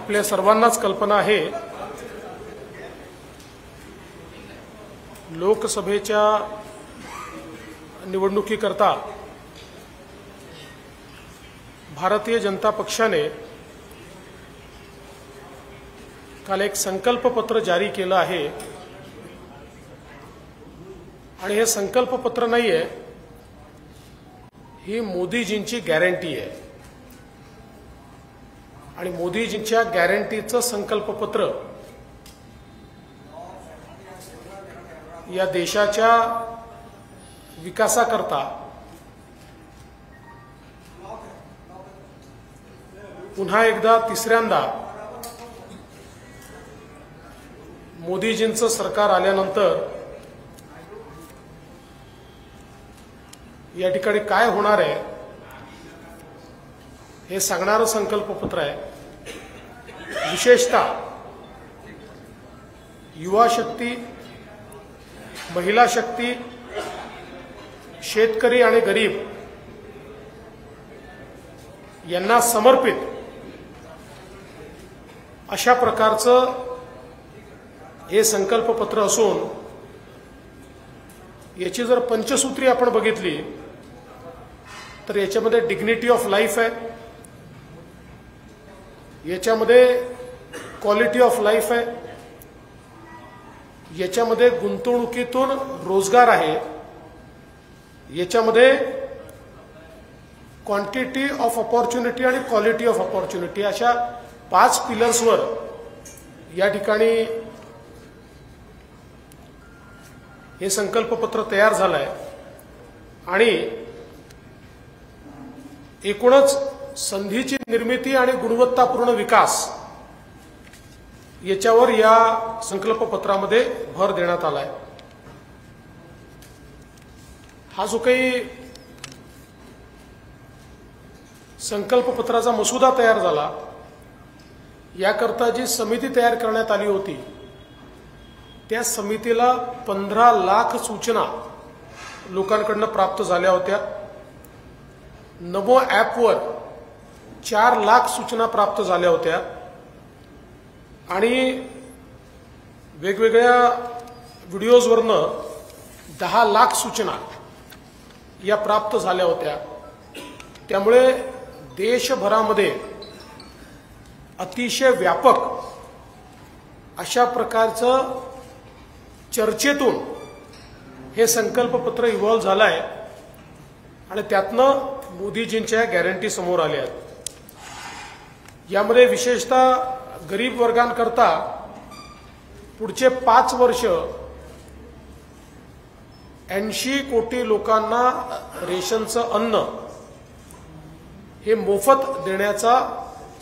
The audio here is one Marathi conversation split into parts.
आपल्या सर्वांनाच कल्पना आहे, लोकसभेच्या निवडणुकीकरता भारतीय जनता पक्षाने काल एक संकल्पपत्र जारी केलं आहे आणि हे संकल्पपत्र नाहीये, ही मोदीजींची गॅरंटी आहे आणि मोदीजींच्या गॅरंटीचं संकल्पपत्र या देशाच्या विकासाकरता पुन्हा एकदा तिसऱ्यांदा मोदीजींचं सरकार आल्यानंतर या ठिकाणी काय होणार आहे हे सांगणारं संकल्पपत्र आहे। विशेषतः युवा शक्ती, महिला शक्ती, शेतकरी आणि गरीब यांना समर्पित अशा प्रकारचं हे संकल्पपत्र असून याची जर पंचसूत्री आपण बघितली तर याच्यामध्ये डिग्निटी ऑफ लाईफ आहे, याच्यामध्ये क्वालिटी ऑफ लाईफ आहे, याच्यामध्ये गुंतवणुकीतून रोजगार आहे, याच्यामध्ये क्वांटिटी ऑफ ऑपॉर्च्युनिटी आणि क्वालिटी ऑफ ऑपॉर्च्युनिटी अशा 5 पिलर्सवर या ठिकाणी हे संकल्पपत्र तयार झालं आहे आणि एकूणच संधीची निर्मिती आणि गुणवत्तापूर्ण विकास याच्यावर या संकल्पपत्रामध्ये भर देण्यात आला आहे। हा जो काही संकल्पपत्राचा मसुदा तयार झाला याकरता जी समिती तयार करण्यात आली होती त्या समितीला 15 लाख सूचना लोकांकडून प्राप्त झाल्या होत्या। नमो ॲपवर 4 लाख सूचना प्राप्त झाल्या होत्या आणि वेगवेगळ्या व्हिडिओजवरनं 10 लाख सूचना या प्राप्त झाल्या होत्या। त्यामुळे देशभरामध्ये अतिशय व्यापक अशा प्रकारचं चर्चेतून हे संकल्पपत्र इव्हॉल्व झालं आहे आणि त्यातनं मोदीजींच्या गॅरंटी समोर आल्या आहेत। यामध्ये विशेषतः गरीब वर्गांकरता पुढचे 5 वर्ष 80 कोटी लोकांना रेशनचं अन्न हे मोफत देण्याचा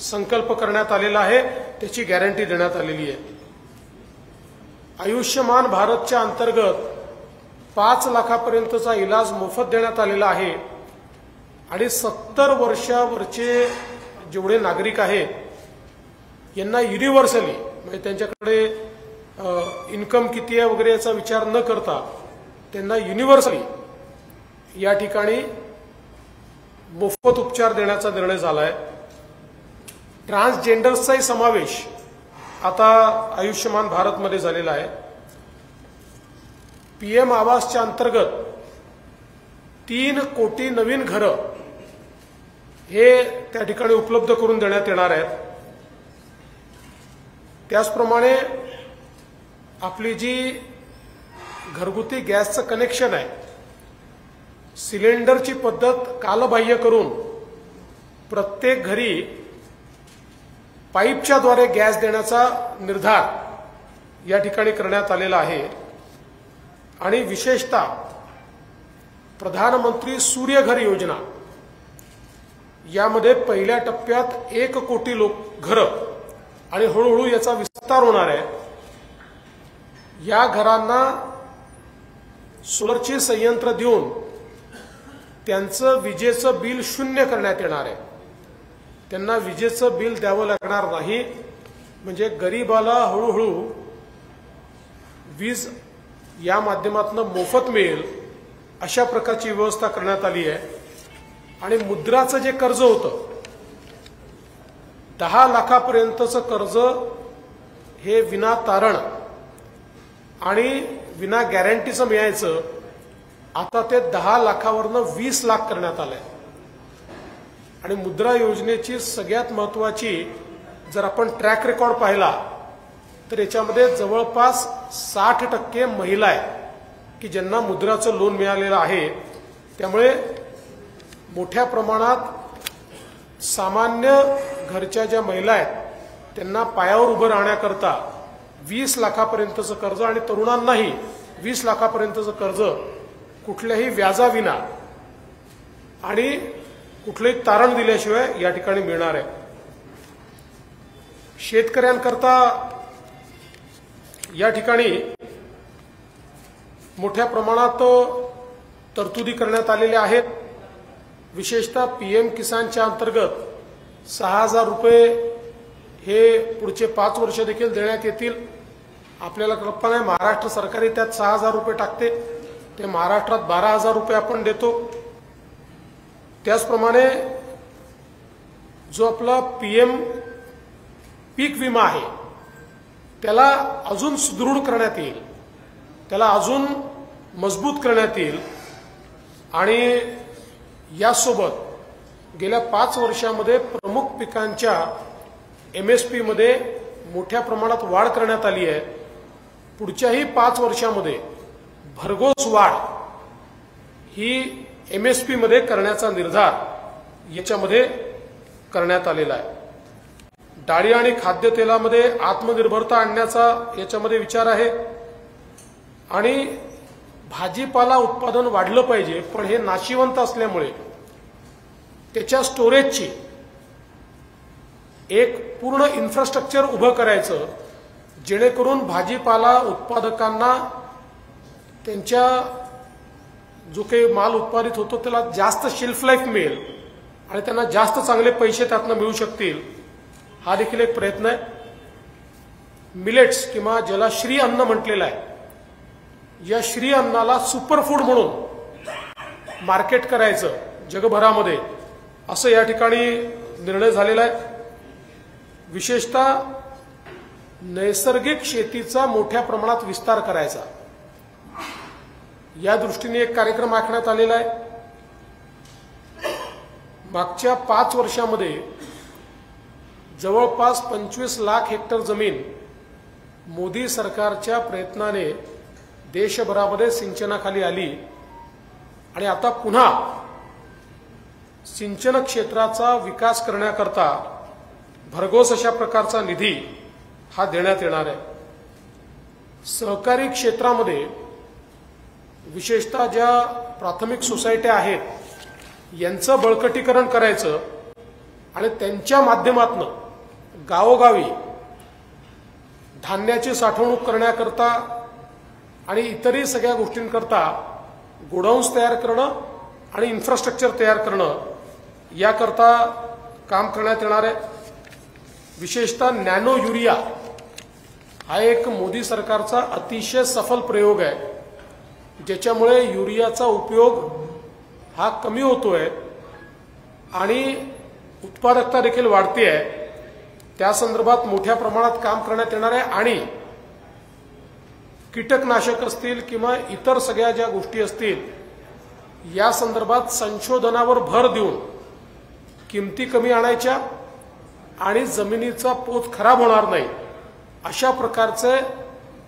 संकल्प करण्यात आलेला आहे, त्याची गॅरंटी देण्यात आलेली आहे। आयुष्यमान भारतच्या अंतर्गत 5 लाखापर्यंतचा इलाज मोफत देण्यात आलेला आहे आणि 70 वर्षावरचे जेवढे नागरिक आहेत यांना युनिव्हर्सली म्हणजे त्यांच्याकडे इन्कम किती आहे वगैरे याचा विचार न करता त्यांना युनिव्हर्सली या ठिकाणी मोफत उपचार देण्याचा निर्णय झाला आहे। ट्रान्सजेंडर्सचाही समावेश आता आयुष्यमान भारतमध्ये झालेला आहे। पीएम आवासच्या अंतर्गत 3 कोटी नवीन घरं हे त्या ठिकाणी उपलब्ध करून देण्यात येणार आहेत। त्याचप्रमाणे आपली जी घरगुती गॅसचं कनेक्शन आहे, सिलेंडरची पद्धत कालबाह्य करून प्रत्येक घरी पाईपच्या द्वारे गॅस देण्याचा निर्धार या ठिकाणी करण्यात आलेला आहे आणि विशेषतः प्रधानमंत्री सूर्यघर योजना यामध्ये पहिल्या टप्प्यात 1 कोटी घरं आणि हळूहळू याचा विस्तार होणार आहे। या घरांना सोलरची संयंत्र देऊन त्यांचं विजेचं बिल 0 करण्यात येणार आहे। त्यांना विजेचं बिल द्यावं लागणार नाही, म्हणजे गरीबाला हळूहळू वीज या माध्यमातून मोफत मिळेल अशा प्रकारची व्यवस्था करण्यात आली आहे। आणि मुद्राचं जे कर्ज होतं 10 लाखापर्यंतचं कर्ज हे विना तारण आणि विना गॅरंटीचं मिळायचं, आता ते 10 लाखावरनं 20 लाख करण्यात आलंय. आणि मुद्रा योजनेची सगळ्यात महत्त्वाची जर आपण ट्रॅक रेकॉर्ड पाहिला तर याच्यामध्ये जवळपास 60% महिला आहेत की ज्यांना मुद्राचं लोन मिळालेलं आहे. त्यामुळे मोठ्या प्रमाणात सामान्य घरच्या ज्या महिला आहेत त्यांना पायावर उभं राहण्याकरता 20 लाखापर्यंतचं कर्ज आणि तरुणांनाही 20 लाखापर्यंतचं कर्ज कुठल्याही व्याजाविना आणि कुठलंही तारण दिल्याशिवाय या ठिकाणी मिळणार आहे. शेतकऱ्यांकरता या ठिकाणी मोठ्या प्रमाणात तरतुदी करण्यात आलेल्या आहेत. विशेषतः पीएम किसानच्या अंतर्गत 6,000 रुपये हे पुढचे 5 वर्ष देखील देण्यात येतील. आपल्याला कल्पना आहे महाराष्ट्र सरकारही त्यात 6,000 रुपये टाकते, ते महाराष्ट्रात 12,000 रुपये आपण देतो. त्याचप्रमाणे जो आपला पीएम पीक विमा आहे त्याला अजून सुदृढ करण्यात येईल, त्याला अजून मजबूत करण्यात येईल. आणि यासोबत गेल्या 5 वर्षामध्ये प्रमुख पिकांच्या MSP मध्ये मोठ्या प्रमाणात वाढ करण्यात आली आहे. पुढच्याही 5 वर्षामध्ये भरघोस वाढ ही MSP मध्ये करण्याचा निर्धार याच्यामध्ये करण्यात आलेला आहे. डाळी आणि खाद्यतेलामध्ये आत्मनिर्भरता आणण्याचा याच्यामध्ये विचार आहे. आणि भाजीपाला उत्पादन वाढलं पाहिजे, पण हे नाशिवंत असल्यामुळे त्याच्या स्टोरेजची एक पूर्ण इन्फ्रास्ट्रक्चर उभं करायचं, जेणेकरून भाजीपाला उत्पादकांना त्यांच्या जो काही माल उत्पादित होतो त्याला जास्त शेल्फ लाईफ मिळेल आणि त्यांना जास्त चांगले पैसे त्यातनं मिळू शकतील. हा देखील एक प्रयत्न आहे. मिलेट्स किंवा ज्याला श्री अन्न म्हटलेलं आहे, या श्री अन्नाला सुपरफूड म्हणून मार्केट करायचं जगभरामध्ये, असं या ठिकाणी निर्णय झालेला आहे. विशेषतः नैसर्गिक शेतीचा मोठ्या प्रमाणात विस्तार करायचा, या दृष्टीने एक कार्यक्रम आखण्यात आलेला आहे. मागच्या 5 वर्षामध्ये जवळपास 25 लाख हेक्टर जमीन मोदी सरकारच्या प्रयत्नाने देशभरामध्ये सिंचनाखाली आली. आणि आता पुन्हा सिंचन क्षेत्राचा विकास करण्याकरता भरघोस अशा प्रकारचा निधी हा देण्यात येणार आहे. सहकारी क्षेत्रामध्ये विशेषतः ज्या प्राथमिक सोसायट्या आहेत यांचं बळकटीकरण करायचं आणि त्यांच्या माध्यमातून गावोगावी धान्याची साठवणूक करण्याकरता आणि इतरही सगळ्या गोष्टींकरता गोडाऊन्स तयार करणं आणि इन्फ्रास्ट्रक्चर तयार करणं याकरता काम करण्यात येणार आहे. विशेषतः नॅनो युरिया हा एक मोदी सरकारचा अतिशय सफल प्रयोग आहे, ज्याच्यामुळे युरियाचा उपयोग हा कमी होतोय आणि उत्पादकता देखील वाढते आहे. त्या संदर्भात मोठ्या प्रमाणात काम करण्यात येणार आहे. आणि कीटकनाशक असतील किंवा इतर सगळ्या ज्या गोष्टी असतील या संदर्भात संशोधनावर भर देऊन किमती कमी आणायच्या आणि जमिनीचा पोत खराब होणार नाही अशा प्रकारचे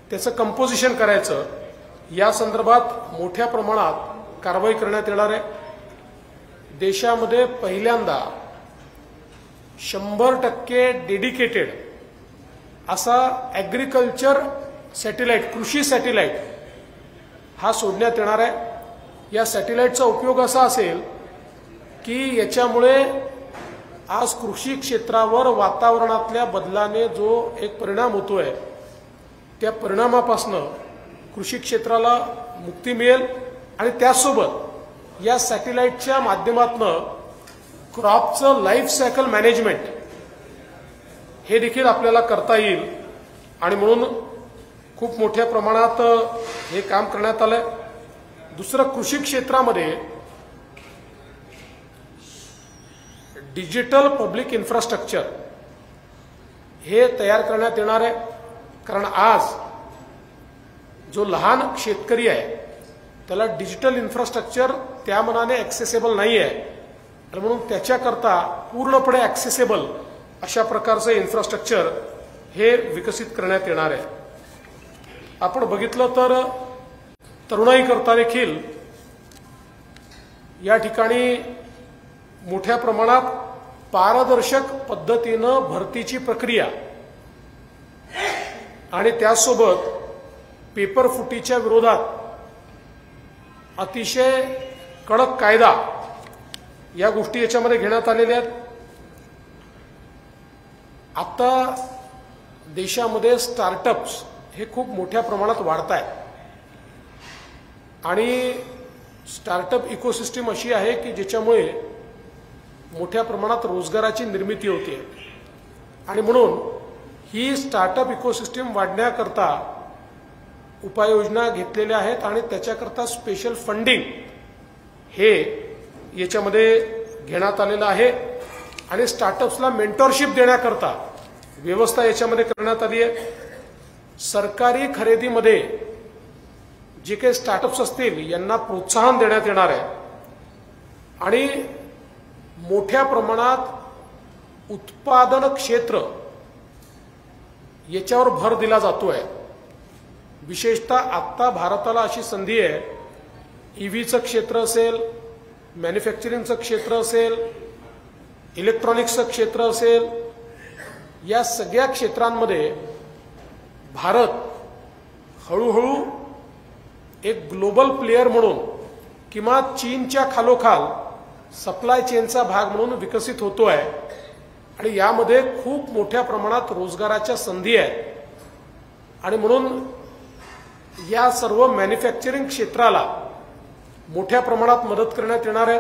त्याचं कंपोजिशन करायचं, या संदर्भात मोठ्या प्रमाणात कारवाई करण्यात येणार आहे. देशामध्ये पहिल्यांदा 100% डेडिकेटेड असा ॲग्रिकल्चर सॅटेलाइट, कृषी सॅटेलाइट हा सोडण्यात येणार आहे. या सॅटेलाइटचा उपयोग असा असेल की याच्यामुळे आज कृषी क्षेत्रावर वातावरणातल्या बदलाने जो एक परिणाम होतोय त्या परिणामापासून कृषी क्षेत्राला मुक्ती मिळेल. आणि त्याचसोबत या सॅटेलाइटच्या माध्यमातून क्रॉपचं लाईफ सायकल मॅनेजमेंट हे देखील आपल्याला करता येईल. आणि म्हणून खूप मोठ्या प्रमाणात हे काम करण्यात आलंय. दुसरं, कृषी क्षेत्रामध्ये डिजिटल पब्लिक इन्फ्रास्ट्रक्चर हे तयार करण्यात येणार आहे। कारण आज जो लहान शेतकरी आहे त्याला डिजिटल इन्फ्रास्ट्रक्चर त्या मनाने ॲक्सेसेबल नाही आहे, आणि म्हणून त्याच्याकरता पूर्णपणे ॲक्सेसेबल अशा प्रकारचं इन्फ्रास्ट्रक्चर हे विकसित करण्यात येणार आहे। आपण बघितलं तर तरुणाईकरता देखील या ठिकाणी मोठ्या प्रमाणात पारदर्शक पद्धतीनं भरतीची प्रक्रिया आणि त्यासोबत पेपर फुटीच्या विरोधात अतिशय कडक कायदा या गोष्टी याच्यामध्ये घेण्यात आलेल्या आहेत। आता देशामध्ये स्टार्टअप्स हे खूप मोठ्या प्रमाणात वाढत आहेत आणि स्टार्टअप इकोसिस्टम अशी आहे की ज्याच्यामुळे मोठ्या प्रमाणात रोजगाराची निर्मिती होते, आणि म्हणून ही स्टार्टअप इकोसिस्टम वाढण्याकरता उपाययोजना घेतलेल्या आहेत आणि त्याच्याकरता स्पेशल फंडिंग हे याच्यामध्ये घेण्यात आलेलं आहे। आणि स्टार्टअप्सला मेंटरशिप देण्याकरता व्यवस्था याच्यामध्ये करण्यात आली आहे। सरकारी खरेदीमध्ये जे काही स्टार्टअप्स असतील यांना प्रोत्साहन देण्यात येणार आहे आणि मोठ्या प्रमाणात उत्पादन क्षेत्र याच्यावर भर दिला जातोय। विशेषतः आता भारताला अशी संधी आहे, ईव्हीचं क्षेत्र असेल, मॅन्युफॅक्चरिंगचं क्षेत्र असेल, इलेक्ट्रॉनिक्सचं क्षेत्र असेल, या सगळ्या क्षेत्रांमध्ये भारत हळूहळू एक ग्लोबल प्लेयर म्हणून किंवा चीनच्या खालोखाल सप्लाय चेनचा भाग म्हणून विकसित होतोय आणि यामध्ये खूप मोठ्या प्रमाणात रोजगाराच्या संधी आहेत। आणि म्हणून या सर्व मॅन्युफॅक्चरिंग क्षेत्राला मोठ्या प्रमाणात मदत करण्यात येणार आहे।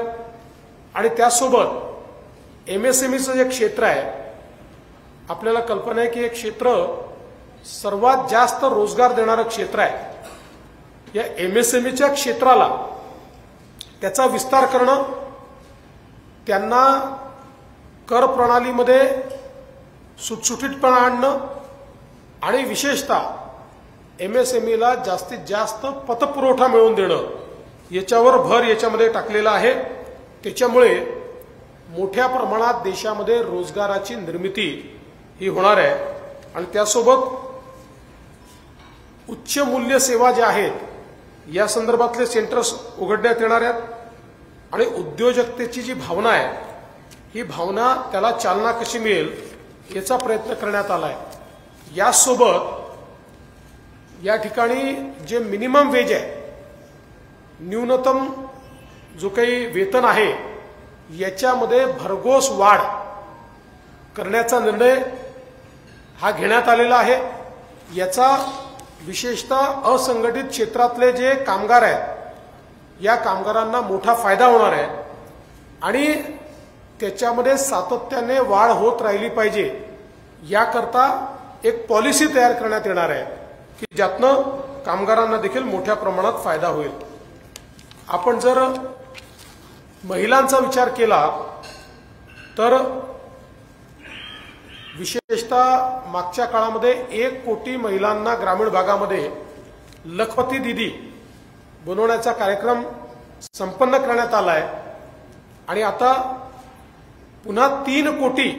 आणि त्यासोबत एमएसएमईचं जे क्षेत्र आहे, आपल्याला कल्पना आहे की हे क्षेत्र सर्वात जास्त रोजगार देणारं क्षेत्र आहे। या एमएसएमईच्या क्षेत्राला त्याचा विस्तार करणं, त्यांना कर प्रणालीमध्ये सुटसुटीतपणा आणणं आणि विशेषतः एमएसएमईला जास्तीत जास्त पतपुरवठा मिळवून देणं याच्यावर भर याच्यामध्ये टाकलेला आहे। त्याच्यामुळे मोठ्या प्रमाणात देशामध्ये रोजगाराची निर्मिती ही होणार आहे आणि त्यासोबत उच्च मूल्य सेवा ज्या आहेत या संदर्भातले सेंटर्स उघडण्यात येणार आहेत आणि उद्योजकतेची जी भावना आहे ही भावना त्याला चालना कशी मिळेल याचा प्रयत्न करण्यात आला आहे। यासोबत या ठिकाणी जे मिनिमम वेज आहे, न्यूनतम जो काही वेतन आहे याच्यामध्ये भरघोस वाढ करण्याचा निर्णय हा घेण्यात आलेला आहे। याचा विशेषतः असंघटित क्षेत्रातले जे कामगार आहेत या कामगारांना मोठा फायदा होणार आहे आणि त्याच्यामध्ये सातत्याने वाढ होत राहिली पाहिजे याकरता एक पॉलिसी तयार करण्यात येणार आहे की ज्यातनं कामगारांना देखील मोठ्या प्रमाणात फायदा होईल। आपण जर महिलांचा विचार केला तर विशेषतः मागच्या काळामध्ये 1 कोटी महिलांना ग्रामीण भागामध्ये लखपती दीदी बनवण्याचा कार्यक्रम संपन्न करण्यात आला आहे आणि आता पुन्हा 3 कोटी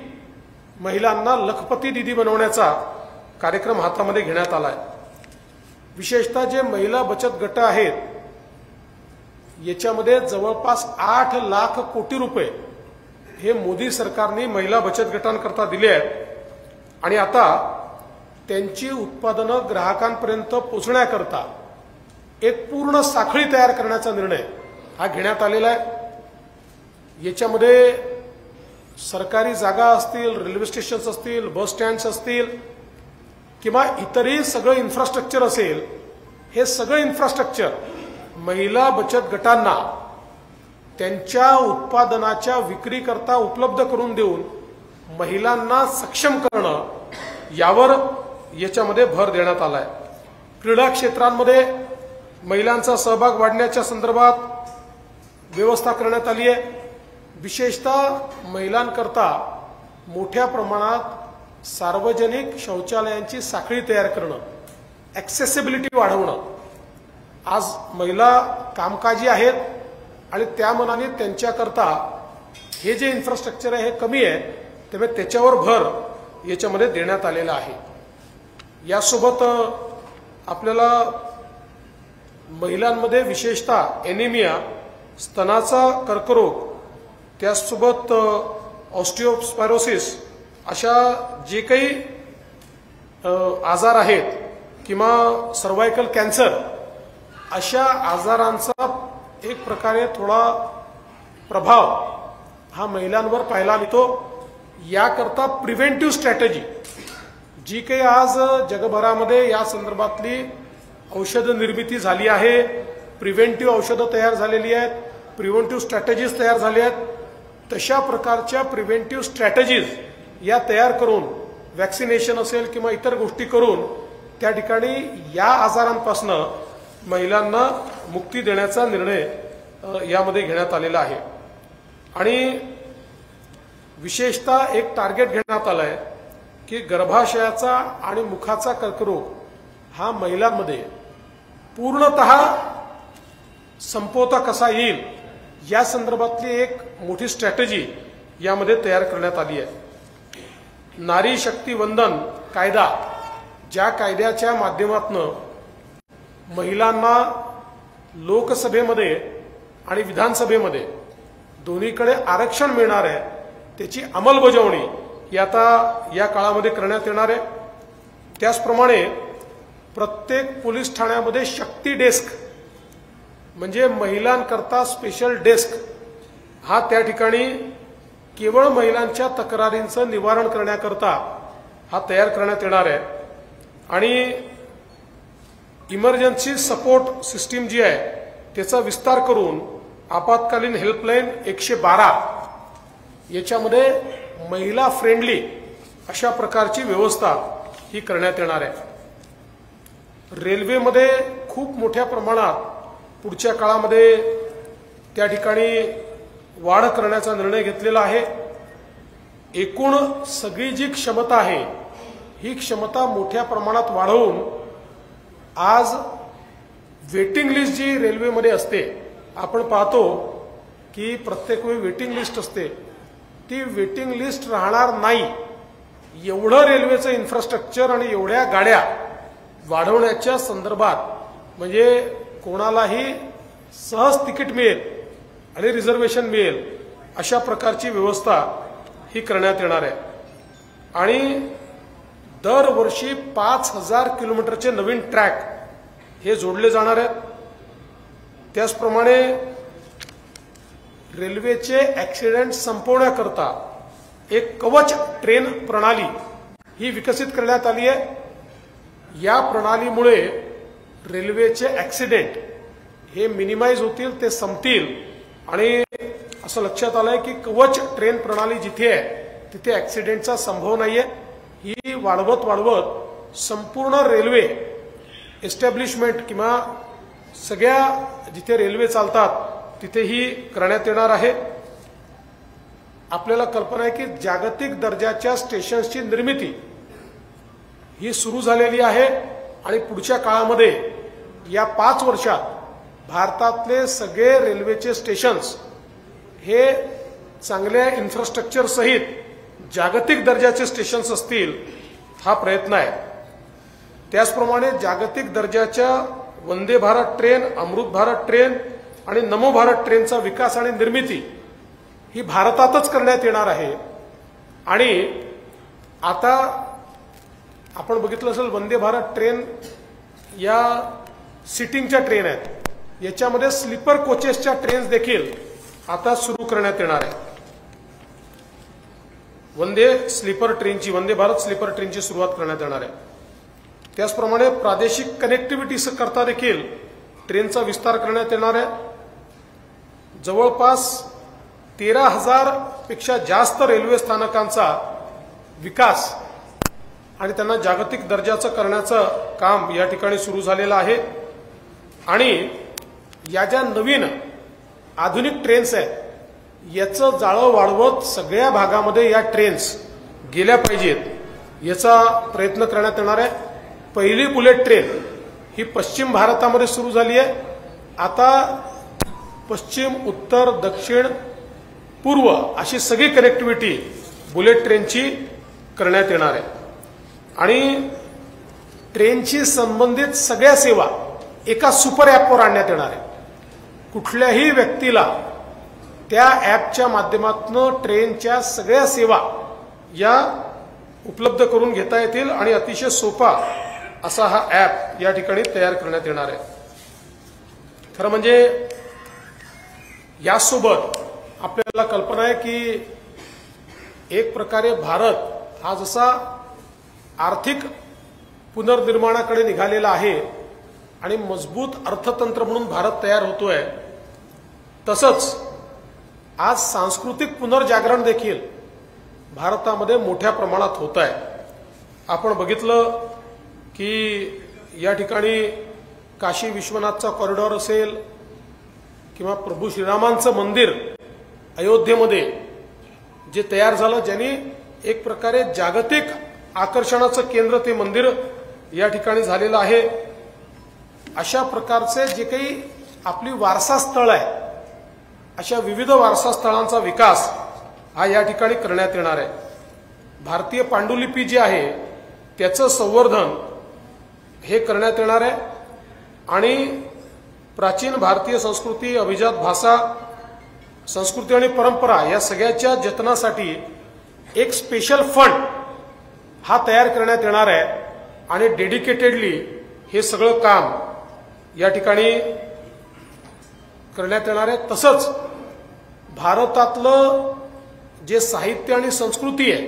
महिलांना लखपती दीदी बनवण्याचा कार्यक्रम हातामध्ये घेण्यात आला आहे। विशेषतः जे महिला बचत गट आहेत याच्यामध्ये जवळपास 8 लाख कोटी रुपये हे मोदी सरकारने महिला बचत गटांकरता दिले आहेत आणि आता त्यांची उत्पादनं ग्राहकांपर्यंत पोहोचण्याकरता एक पूर्ण साखळी तयार करण्याचा निर्णय हा घेण्यात आलेला आहे। याच्यामध्ये सरकारी जागा असतील, रेल्वे स्टेशन्स असतील, बस स्टँड्स असतील किंवा इतरही सगळं इन्फ्रास्ट्रक्चर असेल, हे सगळं इन्फ्रास्ट्रक्चर महिला बचत गटांना त्यांच्या उत्पादनाच्या विक्रीकरता उपलब्ध करून देऊन महिलांना सक्षम करणं यावर याच्यामध्ये भर देण्यात आलाय। क्रीडा क्षेत्रांमध्ये महिलांचा सहभाग वाढण्याच्या संदर्भात व्यवस्था करण्यात आली आहे। विशेषतः महिलांकरता मोठ्या प्रमाणात सार्वजनिक शौचालयांची साखळी तयार करणं, ॲक्सेसिबिलिटी वाढवणं. आज महिला कामकाजी आहेत आणि त्या मनाने त्यांच्याकरता हे जे इन्फ्रास्ट्रक्चर आहे हे कमी आहे, त्यामुळे त्याच्यावर भर याच्यामध्ये देण्यात आलेला आहे. यासोबत आपल्याला महिलांमध्ये विशेषतः एनिमिया, स्तनाचा कर्करोग, त्यासोबत ऑस्टिओस्पायरोसिस अशा जे काही आजार आहेत किंवा सर्वायकल कॅन्सर अशा आजारांचा एक प्रकारे थोडा प्रभाव हा महिलांवर पाहायला मिळतो. याकरता प्रिव्हेंटिव्ह स्ट्रॅटेजी जी काही आज जगभरामध्ये या संदर्भातली औषध निर्मिती झाली आहे, प्रिव्हेंटिव्ह औषधं तयार झालेली आहेत, प्रिव्हेंटिव्ह स्ट्रॅटेजीज तयार झाल्या आहेत, तशा प्रकारच्या प्रिव्हेंटिव्ह स्ट्रॅटेजीज या तयार करून वॅक्सिनेशन असेल किंवा इतर गोष्टी करून त्या ठिकाणी या आजारांपासून महिलांना मुक्ती देण्याचा निर्णय यामध्ये घेण्यात आलेला आहे. आणि विशेषतः एक टार्गेट घेण्यात आलं आहे की गर्भाशयाचा आणि मुखाचा कर्करोग हा महिलांमध्ये पूर्णतः संपवता कसा येईल या संदर्भातली एक मोठी स्ट्रॅटेजी यामध्ये तयार करण्यात आली आहे. नारी शक्ती वंदन कायदा, ज्या कायद्याच्या माध्यमातून महिलांना लोकसभेमध्ये आणि विधानसभेमध्ये दोन्हीकडे आरक्षण मिळणार आहे, त्याची अंमलबजावणी ही आता या काळामध्ये करण्यात येणार आहे. त्याचप्रमाणे प्रत्येक पोलीस ठाण्यामध्ये शक्ती डेस्क म्हणजे महिलांकरता स्पेशल डेस्क हा त्या ठिकाणी केवळ महिलांच्या तक्रारींचं निवारण करण्याकरता हा तयार करण्यात येणार आहे. आणि इमर्जन्सी सपोर्ट सिस्टीम जी आहे त्याचा विस्तार करून आपत्कालीन हेल्पलाईन 112 याच्यामध्ये महिला फ्रेंडली अशा प्रकारची व्यवस्था ही करण्यात येणार आहे. रेल्वेमध्ये खूप मोठ्या प्रमाणात पुढच्या काळामध्ये त्या ठिकाणी वाढ करण्याचा निर्णय घेतलेला आहे. एकूण सगळी जी क्षमता आहे ही क्षमता मोठ्या प्रमाणात वाढवून आज वेटिंग लिस्ट जी रेल्वेमध्ये असते, आपण पाहतो की प्रत्येक वेळी वेटिंग लिस्ट असते, ती वेटिंग लिस्ट राहणार नाही एवढं रेल्वेचं इन्फ्रास्ट्रक्चर आणि एवढ्या गाड्या वाढवण्याच्या संदर्भात म्हणजे कोणालाही सहज तिकीट मिळेल आणि रिझर्वेशन मिळेल अशा प्रकारची व्यवस्था ही करण्यात येणार आहे. आणि दरवर्षी 5000 किलोमीटरचे नवीन ट्रॅक हे जोडले जाणार आहेत. त्याचप्रमाणे रेल्वेचे ॲक्सिडेंट संपवण्याकरता एक कवच ट्रेन प्रणाली ही विकसित करण्यात आली आहे. या प्रणालीमुळे रेल्वेचे ॲक्सिडेंट हे मिनिमाइज होतील, ते संपतील. आणि असं लक्षात आलंय की कवच ट्रेन प्रणाली जिथे आहे तिथे ॲक्सिडेंटचा संभव नाहीये. ही वाढवत संपूर्ण रेल्वे एस्टॅब्लिशमेंट किंवा सगळ्या जिथे रेल्वे चालतात तिथेही करण्यात येणार आहे. आपल्याला कल्पना आहे की जागतिक दर्जाच्या स्टेशन्सची निर्मिती ही सुरू झालेली आहे आणि पुढच्या काळामध्ये या 5 वर्षात भारतातले सगळे रेल्वेचे स्टेशन्स हे चांगल्या इन्फ्रास्ट्रक्चर सहित जागतिक दर्जाचे स्टेशन्स असतील हा प्रयत्न आहे. त्याचप्रमाणे जागतिक दर्जाच्या वंदे भारत ट्रेन, अमृत भारत ट्रेन आणि नमो भारत ट्रेनचा विकास आणि निर्मिती ही भारतातच करण्यात येणार आहे. आणि आता आपण बघितलं असेल वंदे भारत ट्रेन या सिटिंगच्या ट्रेन आहेत, याच्यामध्ये स्लीपर कोचेसच्या ट्रेन्स देखील आता सुरू करण्यात येणार आहे. वंदे भारत स्लीपर ट्रेनची सुरुवात करण्यात येणार आहे. त्याचप्रमाणे प्रादेशिक कनेक्टिव्हिटी करता देखील ट्रेनचा विस्तार करण्यात येणार आहे. जवळपास 13,000 पेक्षा जास्त रेल्वे स्थानकांचा विकास आणि त्यांना जागतिक दर्जाचं करण्याचं काम या ठिकाणी सुरू झालेलं आहे. आणि या ज्या नवीन आधुनिक ट्रेन्स आहेत याचं जाळं वाढवत सगळ्या भागामध्ये या ट्रेन्स गेल्या पाहिजेत याचा प्रयत्न करण्यात येणार आहे। पहिली बुलेट ट्रेन ही पश्चिम भारतामध्ये सुरू झाली आहे। आता पश्चिम, उत्तर, दक्षिण, पूर्व अशी सगळी कनेक्टिव्हिटी बुलेट ट्रेनची करण्यात येणार आहे आणि ट्रेनशी संबंधित सगळ्या सेवा एका सुपर ॲपवर आणण्यात येणार आहे। कुठल्याही व्यक्तीला त्या ॲपच्या माध्यमातून ट्रेनच्या सगळ्या सेवा या उपलब्ध करून घेता येतील आणि अतिशय सोपा असा हा ॲप या ठिकाणी तयार करण्यात येणार आहे। खरं म्हणजे यासोबत आपल्याला कल्पना आहे की एक प्रकारे भारत हा जसा आर्थिक पुनर्निर्माणाकडे निघालेला आहे आणि मजबूत अर्थतंत्र म्हणून भारत तयार होतोय, तसंच आज सांस्कृतिक पुनर्जागरण देखील भारतामध्ये मोठ्या प्रमाणात होत आहे। आपण बघितलं की या ठिकाणी काशी विश्वनाथचा कॉरिडॉर असेल किंवा प्रभू श्रीरामांचं मंदिर अयोध्येमध्ये जे तयार झालं, ज्यांनी एक प्रकारे जागतिक आकर्षणाचं केंद्र ते मंदिर या ठिकाणी झालेलं आहे। अशा प्रकारचे जे काही आपली वारसा स्थळ आहे, अशा विविध वारसा स्थळांचा विकास हा या ठिकाणी करण्यात येणार आहे। भारतीय पांडुलिपी जी आहे त्याचं संवर्धन हे करण्यात येणार आहे आणि प्राचीन भारतीय संस्कृती, अभिजात भाषा, संस्कृती आणि परंपरा या सगळ्याच्या जतनासाठी एक स्पेशल फंड हा तयार करण्यात येणार आहे आणि डेडिकेटेडली हे सगळं काम या ठिकाणी करण्यात येणार आहे। तसंच भारतातलं जे साहित्य आणि संस्कृती आहे,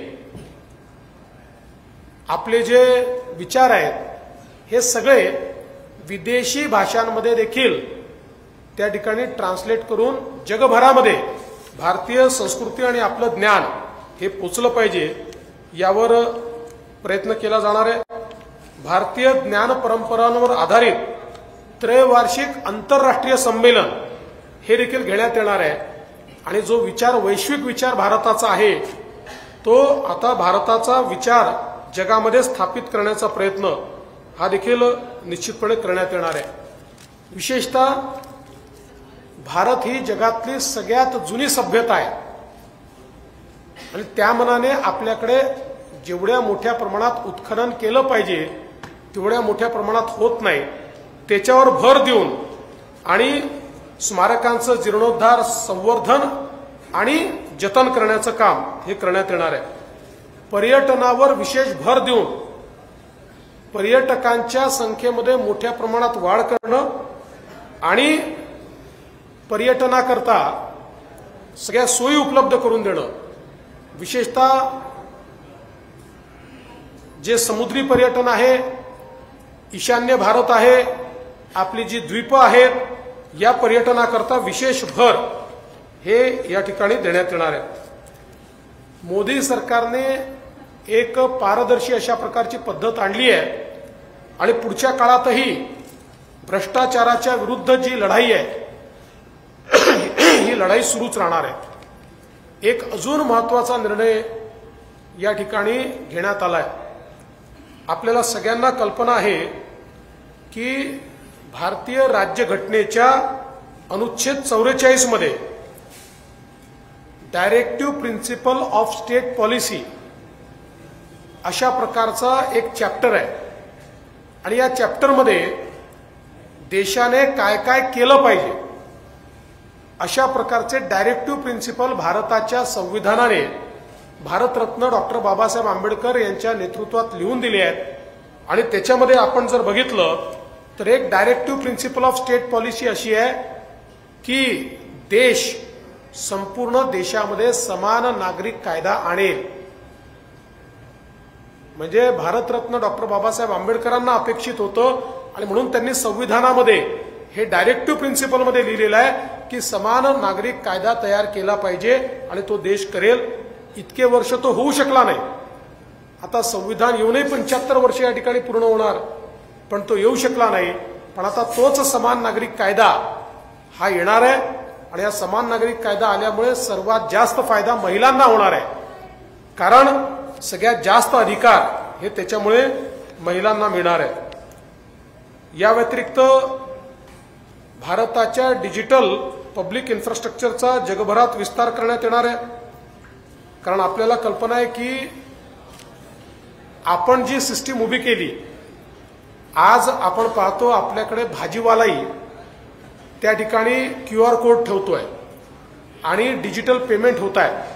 आपले जे विचार आहेत, हे सगळे विदेशी भाषांमध्ये देखील त्या ठिकाणी ट्रान्सलेट करून जगभरामध्ये भारतीय संस्कृती आणि आपलं ज्ञान हे पोचलं पाहिजे, यावर प्रयत्न केला जाणार आहे। भारतीय ज्ञान परंपरांवर आधारित त्रैवार्षिक आंतरराष्ट्रीय संमेलन हे देखील घेण्यात येणार आहे आणि जो विचार, वैश्विक विचार भारताचा आहे, तो आता भारताचा विचार जगामध्ये स्थापित करण्याचा प्रयत्न हा देखील निश्चितपणे करण्यात येणार आहे। विशेषतः भारत ही जगातली सगळ्यात जुनी सभ्यता आहे आणि त्या मनाने आपल्याकडे जेवढ्या मोठ्या प्रमाणात उत्खनन केलं पाहिजे तेवढ्या मोठ्या प्रमाणात होत नाही, त्याच्यावर भर देऊन आणि स्मारकांचं जीर्णोद्धार, संवर्धन आणि जतन करण्याचं काम हे करण्यात येणार आहे। पर्यटनावर विशेष भर देऊन पर्यटकांच्या संख्येमध्ये मोठ्या प्रमाणात वाढ करणं आणि पर्यटनाकरता सगळ्या सोयी उपलब्ध करून देणं, विशेषतः जे समुद्री पर्यटन आहे, ईशान्य भारत आहे, आपली जी द्वीप आहेत, या पर्यटनाकरता विशेष भर हे या ठिकाणी देण्यात येणार आहे। मोदी सरकारने एक पारदर्शी अशा प्रकारची पद्धत आणली आहे आणि पुढच्या काळातही भ्रष्टाचाराच्या विरुद्ध जी लढाई आहे ही लढाई सुरूच राहणार आहे। एक अजून महत्त्वाचा निर्णय या ठिकाणी घेण्यात आला आहे। आपल्याला सगळ्यांना कल्पना आहे की भारतीय राज्यघटनेच्या अनुच्छेद 44 मध्ये directive principle of state policy अशा प्रकारचा एक चॅप्टर आहे आणि या चॅप्टरमध्ये देशाने काय काय केलं पाहिजे अशा प्रकारचे डायरेक्टिव्ह प्रिन्सिपल भारताच्या संविधानाने भारतरत्न डॉक्टर बाबासाहेब आंबेडकर यांच्या नेतृत्वात लिहून दिले आहेत आणि त्याच्यामध्ये आपण जर बघितलं तर एक directive principle of state policy अशी आहे की देश संपूर्ण देशामध्ये समान नागरिक कायदा आणेल। म्हणजे भारतरत्न डॉक्टर बाबासाहेब आंबेडकरांना अपेक्षित होतं आणि म्हणून त्यांनी संविधानामध्ये हे डायरेक्टिव्ह प्रिन्सिपलमध्ये लिहिलेलं आहे की समान नागरिक कायदा तयार केला पाहिजे आणि तो देश करेल। इतके वर्ष तो होऊ शकला नाही, आता संविधान येऊनही 75 वर्ष या ठिकाणी पूर्ण होणार, पण तो येऊ शकला नाही। पण आता तोच समान नागरिक कायदा हा येणार आहे आणि हा समान नागरिक कायदा आल्यामुळे सर्वात जास्त फायदा महिलांना होणार आहे, कारण सगळ्यात जास्त अधिकार हे त्याच्यामुळे महिलांना मिळणार आहे। या व्यतिरिक्त भारताच्या डिजिटल पब्लिक इन्फ्रास्ट्रक्चरचा जगभरात विस्तार करण्यात येणार आहे। कारण आपल्याला कल्पना आहे की आपण जी सिस्टीम उभी केली, आज आपण पाहतो आपल्याकडे भाजीवालाही त्या ठिकाणी QR कोड ठेवतोय आणि डिजिटल पेमेंट होत आहे।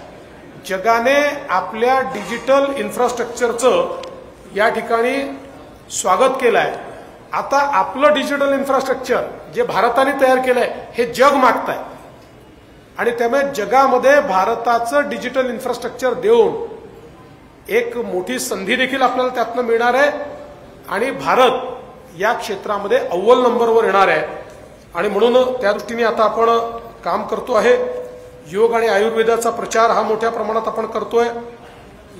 जगाने आपल्या डिजिटल इन्फ्रास्ट्रक्चरचं या ठिकाणी स्वागत केलं आहे। आता आपलं डिजिटल इन्फ्रास्ट्रक्चर जे भारताने तयार केलंय हे जग मागतंय आणि त्यामुळे जगामध्ये भारताचं डिजिटल इन्फ्रास्ट्रक्चर देऊन एक मोठी संधी देखील आपल्याला त्यातनं मिळणार आहे आणि भारत या क्षेत्रामध्ये अव्वल नंबरवर येणार आहे। आणि म्हणून त्या दृष्टीने आता आपण काम करतो आहे। योग आणि आयुर्वेदाचा प्रचार हा मोठ्या प्रमाणात आपण करतोय,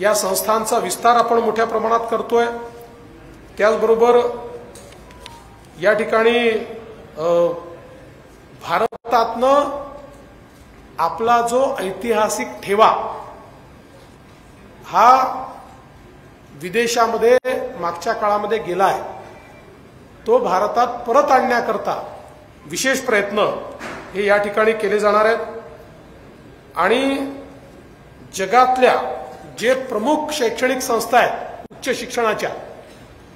या संस्थांचा विस्तार आपण मोठ्या प्रमाणात करतोय। त्याचबरोबर या ठिकाणी भारतातनं आपला जो ऐतिहासिक ठेवा हा विदेशामध्ये मागच्या काळामध्ये गेला आहे, तो भारतात परत आणण्याकरता विशेष प्रयत्न हे या ठिकाणी केले जाणार आहेत। आणि जगातल्या जे प्रमुख शैक्षणिक संस्था आहेत उच्च शिक्षणाच्या,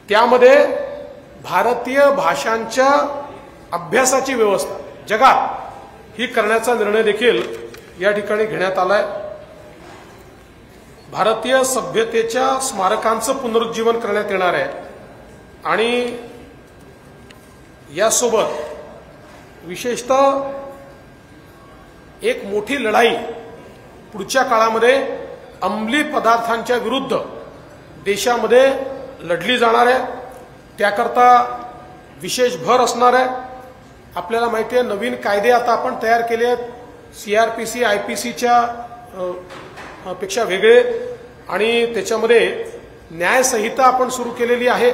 त्यामध्ये भारतीय भाषांच्या अभ्यासाची व्यवस्था जगात ही करण्याचा निर्णय देखील या ठिकाणी घेण्यात आलाय। भारतीय सभ्यतेच्या स्मारकांचं पुनरुज्जीवन करण्यात येणार आहे आणि यासोबत विशेषतः एक मोठी लढाई पुढच्या काळामध्ये अंमली पदार्थांच्या विरुद्ध देशामध्ये लढली जाणार आहे। त्याकरता विशेष भर असणार आहे। आपल्याला माहिती आहे नवीन कायदे आता आपण तयार केले आहेत, CRPC IPCच्या पेक्षा वेगळे, आणि त्याच्यामध्ये न्यायसंहिता आपण सुरू केलेली आहे।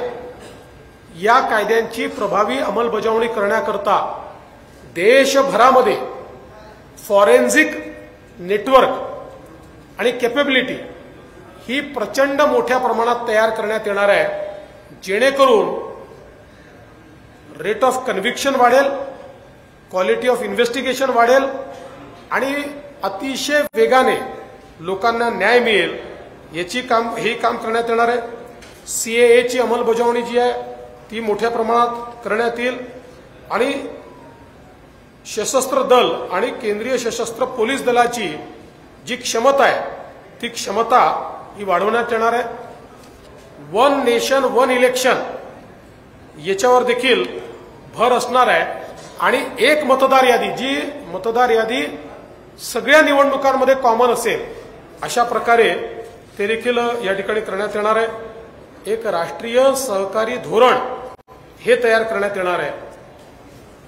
या कायद्यांची प्रभावी अंमलबजावणी करण्याकरता देशभरामध्ये फॉरेन्सिक नेटवर्क आणि कॅपेबिलिटी ही प्रचंड मोठ्या प्रमाणात तयार करण्यात येणार आहे, जेणेकरून रेट ऑफ कन्व्हिक्शन वाढेल, क्वालिटी ऑफ इन्व्हेस्टिगेशन वाढेल आणि अतिशय वेगाने लोकांना न्याय मिळेल हे काम करण्यात येणार आहे। CAAची अंमलबजावणी जी आहे ती मोठ्या प्रमाणात करण्यात येईल आणि सशस्त्र दल आणि केंद्रीय सशस्त्र पोलीस दलाची जी क्षमता आहे ती क्षमता ही वाढवण्यात येणार आहे। वन नेशन वन इलेक्शन याच्यावर देखील भर असणार आहे आणि एक मतदार यादी, जी मतदार यादी सगळ्या निवडणुकांमध्ये कॉमन असेल अशा प्रकारे ते देखील या ठिकाणी करण्यात येणार आहे। एक राष्ट्रीय सहकारी धोरण हे तयार करण्यात येणार आहे।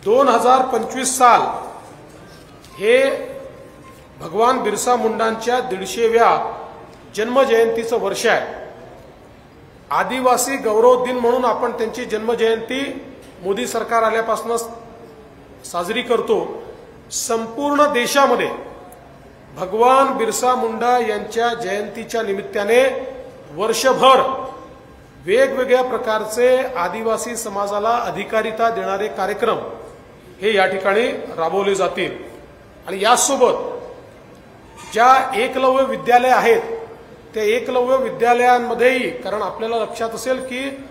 2025 साल हे भगवान बिरसा मुंडांच्या 150व्या जन्मजयंतीचं वर्ष आहे। आदिवासी गौरव दिन म्हणून आपण त्यांची जन्मजयंती मोदी सरकार आल्यापासून साजरी करतो। संपूर्ण देशामध्ये भगवान बिरसा मुंडा यांच्या जयंतीच्या निमित्ताने वर्षभर वेगवेगळ्या प्रकारचे आदिवासी समाजाला अधिकारिता देणारे कार्यक्रम हे या ठिकाणी राबवले जातील। आणि यासोबत ज्या एकलव्य विद्यालय आहेत त्या एकलव्य विद्यालयांमध्येही, कारण आपल्याला लक्षात असेल की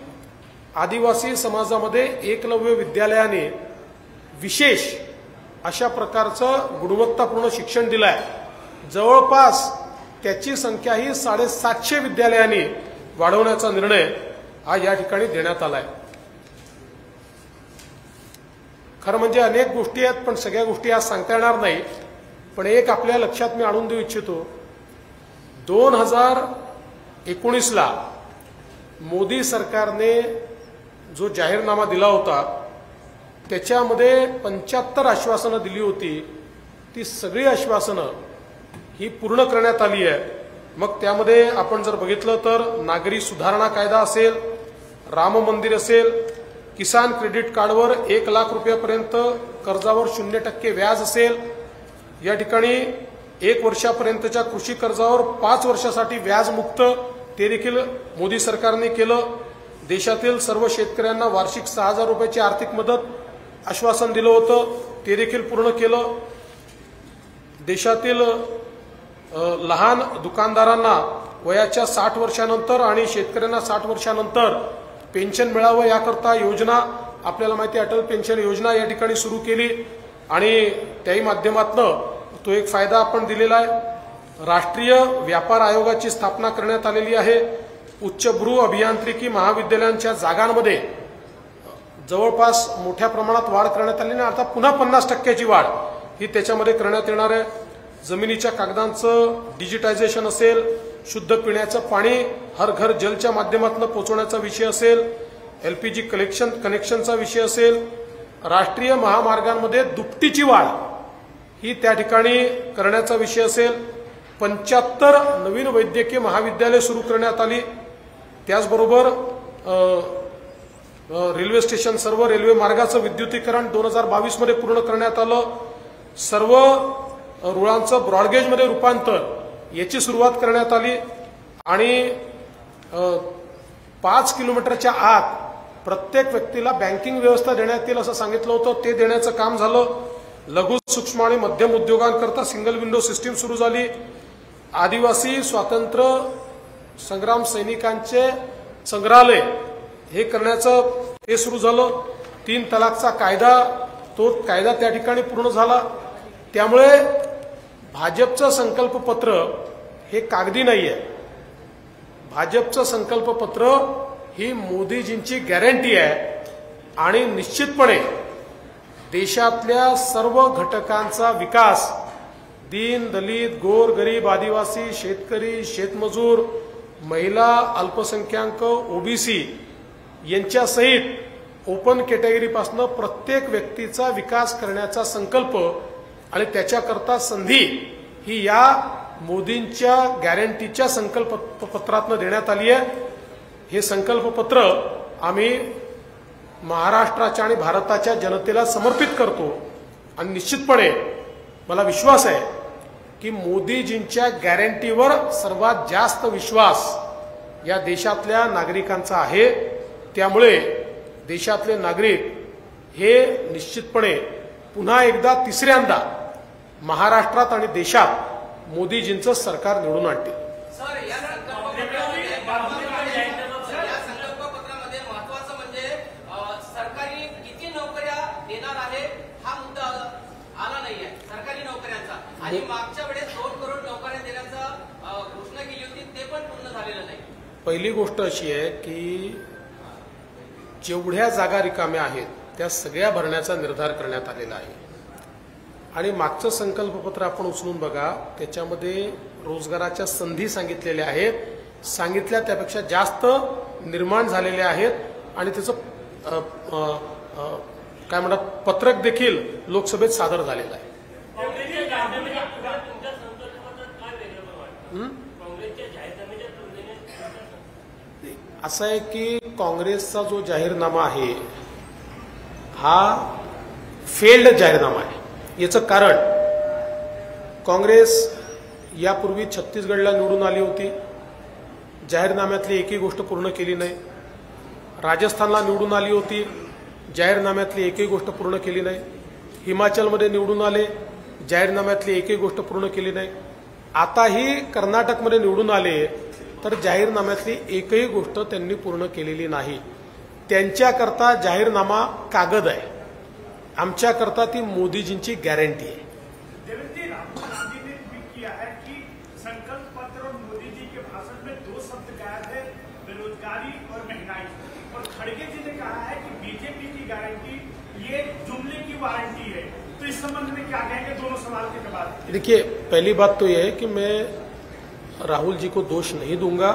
आदिवासी समाजामध्ये एकलव्य विद्यालयाने विशेष अशा प्रकारचं गुणवत्तापूर्ण शिक्षण दिलं आहे। जवळपास त्याची संख्या ही 750 विद्यालयांनी वाढवण्याचा निर्णय हा या ठिकाणी देण्यात आलाय। खरं म्हणजे अनेक गोष्टी आहेत, पण सगळ्या गोष्टी आज सांगता येणार नाही। पण एक आपल्या लक्षात मी आणून देऊ इच्छितो, 2019ला मोदी सरकारने जो जाहीरनामा दिला होता त्याच्यामध्ये 75 आश्वासनं दिली होती। ती सगळी आश्वासनं ही पूर्ण करण्यात आली आहे। मग त्यामध्ये आपण जर बघितलं तर नागरी सुधारणा कायदा असेल, राम मंदिर असेल, किसान क्रेडिट कार्डवर 1 लाख रुपयापर्यंत कर्जावर 0% व्याज असेल, या ठिकाणी 1 वर्षापर्यंतच्या कृषी कर्जावर 5 वर्षासाठी व्याजमुक्त ते देखील मोदी सरकारने केलं. देशातील सर्व शेतकऱ्यांना वार्षिक 6,000 रुपयाची आर्थिक मदत आश्वासन दिलं होतं, ते देखील पूर्ण केलं. देशातील लहान दुकानदारांना वयाच्या 60 वर्षानंतर आणि शेतकऱ्यांना 60 वर्षानंतर पेन्शन मिळावं याकरता योजना, आपल्याला माहिती आहे अटल पेन्शन योजना या ठिकाणी सुरू केली आणि त्याही माध्यमातून तो एक फायदा आपण दिलेला आहे. राष्ट्रीय व्यापार आयोगाची स्थापना करण्यात आलेली आहे. उच्चभ्रू अभियांत्रिकी महाविद्यालयांच्या जागांमध्ये जवळपास मोठ्या प्रमाणात वाढ करण्यात आली आणि आता पुन्हा 50% वाढ ही त्याच्यामध्ये करण्यात येणार आहे. जमिनीच्या कागदांचं डिजिटायझेशन असेल, शुद्ध पिण्याचं पाणी हर घर जलच्या माध्यमातून पोहोचवण्याचा विषय असेल, LPG कनेक्शनचा विषय असेल, राष्ट्रीय महामार्गांमध्ये दुपटीची वाढ ही त्या ठिकाणी करण्याचा विषय असेल, 75 नवीन वैद्यकीय महाविद्यालय सुरू करण्यात आली. त्याचबरोबर रेल्वे स्टेशन, सर्व रेल्वे मार्गाचं विद्युतीकरण 2022 मध्ये पूर्ण करण्यात आलं. सर्व रुळांचं ब्रॉडगेजमध्ये रूपांतर याची सुरुवात करण्यात आली आणि 5 किलोमीटरच्या आत प्रत्येक व्यक्तीला बँकिंग व्यवस्था देण्यात येईल असं सांगितलं होतं, ते देण्याचं काम झालं. लघु सूक्ष्म आणि मध्यम उद्योगांकरता सिंगल विंडो सिस्टीम सुरू झाली. आदिवासी स्वातंत्र्य संग्राम सैनिकांचे संग्रहालय हे करण्याचं हे सुरू झालं. 3 तलाकचा कायदा, तो कायदा त्या ठिकाणी पूर्ण झाला. त्यामुळे भाजपचं संकल्पपत्र हे कागदी नाहीये. भाजपचं संकल्पपत्र ही मोदीजींची गॅरंटी आहे आणि निश्चितपणे देशातल्या सर्व घटकांचा विकास, दीन दलित गोर गरीब आदिवासी शेतकरी शेतमजूर महिला अल्पसंख्याक OBC यांच्यासहित ओपन कॅटेगरीपासून प्रत्येक व्यक्तीचा विकास करण्याचा संकल्प आणि त्याच्याकरता संधी ही या मोदींच्या गॅरंटीच्या संकल्पपत्रातून देण्यात आली आहे. हे संकल्पपत्र आम्ही महाराष्ट्राच्या आणि भारताच्या जनतेला समर्पित करतो आणि निश्चितपणे मला विश्वास आहे की मोदीजींच्या गॅरंटीवर सर्वात जास्त विश्वास या देशातल्या नागरिकांचा आहे. त्यामुळे देशातले नागरिक हे निश्चितपणे पुन्हा एकदा तिसऱ्यांदा महाराष्ट्रात आणि देशात मोदीजींचं सरकार निवडून आणतील. या संकल्पपत्रामध्ये महत्वाचं म्हणजे सरकारी किती नोकऱ्या देणार आहे हा मुद्दा आला नाहीये सरकारी नोकऱ्यांचा, आणि मागच्या वेळेस 2 करोड नोकऱ्या देण्याचा घोषणा केली होती, ते पण पूर्ण झालेलं नाही. पहिली गोष्ट अशी आहे की जेवढ्या जागा रिकाम्या आहेत त्या सगळ्या भरण्याचा निर्धार करण्यात आलेला आहे आणि मागचं संकल्पपत्र आपण उचलून बघा, त्याच्यामध्ये रोजगाराच्या संधी सांगितलेल्या आहेत, सांगितल्या त्यापेक्षा जास्त निर्माण झालेल्या आहेत आणि त्याचं काय म्हणतात पत्रक देखील लोकसभेत सादर झालेलं आहे. असं आहे की काँग्रेसचा जो जाहीरनामा आहे हा फेल्ड जाहीरनामा आहे. याचं कारण काँग्रेस यापूर्वी छत्तीसगडला निवडून आली होती, जाहीरनाम्यातली एकही गोष्ट पूर्ण केली नाही. राजस्थानला निवडून आली होती, जाहीरनाम्यातली एकही गोष्ट पूर्ण केली नाही. हिमाचलमध्ये निवडून आले, जाहीरनाम्यातली एकही गोष्ट पूर्ण केली नाही. आताही कर्नाटकमध्ये निवडून आले तर जाहीरनाम्यातली एकही गोष्ट त्यांनी पूर्ण केलेली नाही. त्यांच्याकरता जाहीरनामा कागद आहे, आमच्याकरता ती मोदीजींची गॅरंटी आहे. देवेंद्र राहुल गांधी ने ट्वीट किया है कि संकल्प पत्र और मोदी जी के भाषण में 2 शब्द गायब है, बेरोजगारी और महंगाई. और खड़गे जी ने कहा है कि बीजेपी की गारंटी ये जुमले की वारंटी है. तो इस संबंध में क्या कहेंगे दोनों सवाल के जवाब? देखिए, पहली बात तो यह है कि मैं राहुल जी को दोष नहीं दूंगा